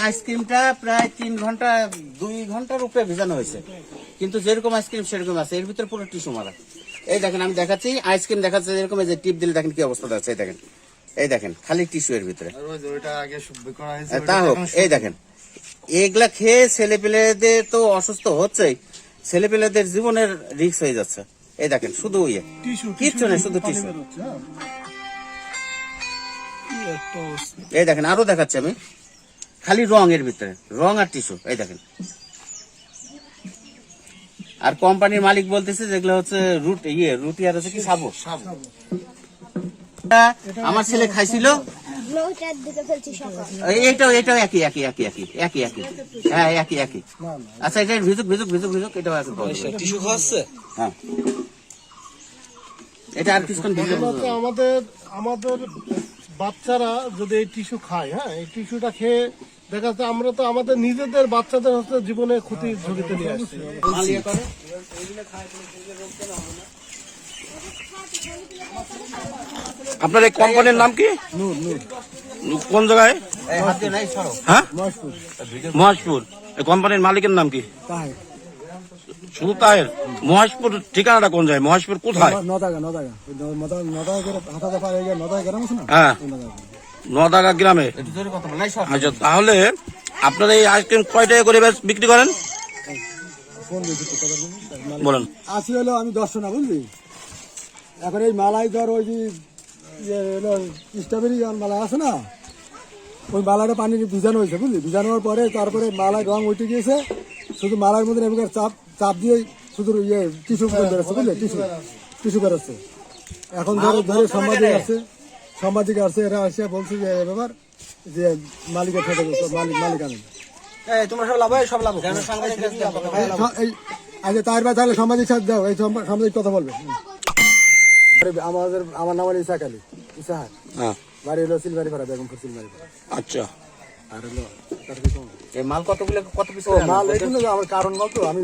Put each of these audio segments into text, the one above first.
আইসক্রিমটা প্রায় 3 ঘন্টা 2 ঘন্টার উপরে ভেজানো হয়েছে, কিন্তু যেরকম আইসক্রিম সেরকম আছে, এর ভিতরে পুরো টিস্যু মারা। এই দেখেন আমি দেখাচ্ছি, আইসক্রিম দেখাচ্ছে যেরকম, এই যে টিপ দিলে দেখেন কি অবস্থা আছে। এই দেখেন খালি টিস্যু এর ভিতরে। তা হোক, এই দেখেন এগুলা খেয়ে ছেলেপেলেদের তো অসুস্থ হচ্ছেই, ছেলেপেলেদের জীবনের রিস্ক হয়ে যাচ্ছে। এই দেখেন শুধু কিচ্ছু নেই, শুধু টিস্যু। এই দেখেন আরো দেখাচ্ছি আমি, খালি রং এর ভিতরে, রং আর টিস্যু। এই দেখেন, আর কোম্পানির মালিক বলতেছে যেগুলো হচ্ছে রুটি আর হচ্ছে কি সাবু। আমার ছেলে খাইছিল, এটাও একই। হ্যাঁ একই। আচ্ছা এটা ভিজুক এটাও আছে। টিস্যু খাওয়াচ্ছে। হ্যাঁ এটা আর কিছুক্ষণ আমাদের বাচ্চারা যদি এই টিস্যু খায়, হ্যাঁ এই টিস্যুটা খেয়ে দেখা যাচ্ছে আমরা তো আমাদের নিজেদের বাচ্চাদের হচ্ছে জীবনে ক্ষতির ঝুঁকিতে নিয়ে আসছি। আপনার এই কোম্পানির নাম কি? কোন জায়গায়? হ্যাঁ মহেশপুর। এই কোম্পানির মালিকের নাম কি? শুধু তাহের। মহেশপুর ঠিকানাটা কোন জায়গায়? মহেশপুর কোথায়? হ্যাঁ নদাগা গ্রামে। আচ্ছা তাহলে আপনারা এই আইসক্রিম কয় টাকা করে বিক্রি করেন বলেন? 80 হলো, আমি 10 না বুঝলি। এখন এই মালাই ধর ওই যে স্ট্রবেরি মালা আছে না, ওই মালাটা পানি ভিজানো হয়েছে বুঝলি। ভিজানোর পরে তারপরে মালায় রং উঠে গিয়েছে, শুধু মালার মধ্যে এবার চাপ দিয়ে শুধু টিস্যু বেরোচ্ছে বুঝলি, টিস্যু বেরোচ্ছে। এখন ধরে সাংবাদিক আসছে, এরা আসে বলছে যে ব্যাপার যে মালিকের সাথে মালিক আনেন তোমরা সব লাভ হয়, সব লাভ। আচ্ছা তাহলে সাংবাদিক সাথে দাও, এই সাংবাদিক কথা বলবে। আমার নাম হলো ইসাক আলী, ইসাহার। বাড়ি হলো সিলমারি পাড়া, বেগমপুর সিলমারি পাড়া। আচ্ছা আর হলো এই মাল কত পিস? মাল এগুলো আমার কারণ মাল তো, আমি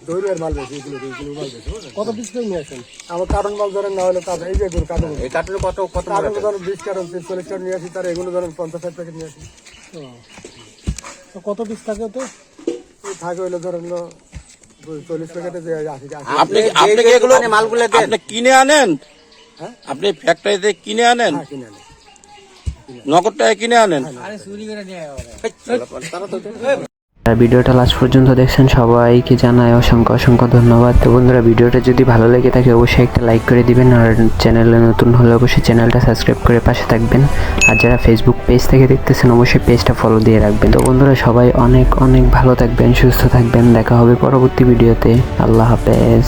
দৈরের মাল বেশি, এগুলো মাল বেশি। কত পিস করে নিয়ে আসেন? আমার কারণ মাল ধরেন না হলে এই যে কার্টন, এই কার্টুনে কত কার্টন ধরেন 20 কার্টন 40 কার্টন নিয়ে আসি, তার এগুলো ধরেন 50-60 প্যাকেট নিয়ে আসি। কত পিস থাকে? তো থাকে হইলো ধরেন 40 প্যাকেটে যে 80। আপনি কি এগুলো মালগুলো আপনি কিনে আনেন? হ্যাঁ আপনি ফ্যাক্টরিতে কিনে আনেন? হ্যাঁ কিনে আনেন, নগদ টাকা কিনে আনেন? ভিডিওটা লাস্ট পর্যন্ত দেখছেন, সবাইকে জানাই অসংখ্য ধন্যবাদ। তো বন্ধুরা ভিডিওটা যদি ভালো লেগে থাকে অবশ্যই একটা লাইক করে দিবেন, আর চ্যানেলে নতুন হলে অবশ্যই চ্যানেলটা সাবস্ক্রাইব করে পাশে থাকবেন। আর যারা ফেসবুক পেজ থেকে দেখতেছেন অবশ্যই পেজটা ফলো দিয়ে রাখবেন। তো বন্ধুরা সবাই অনেক ভালো থাকবেন, সুস্থ থাকবেন। দেখা হবে পরবর্তী ভিডিওতে। আল্লাহ হাফেজ।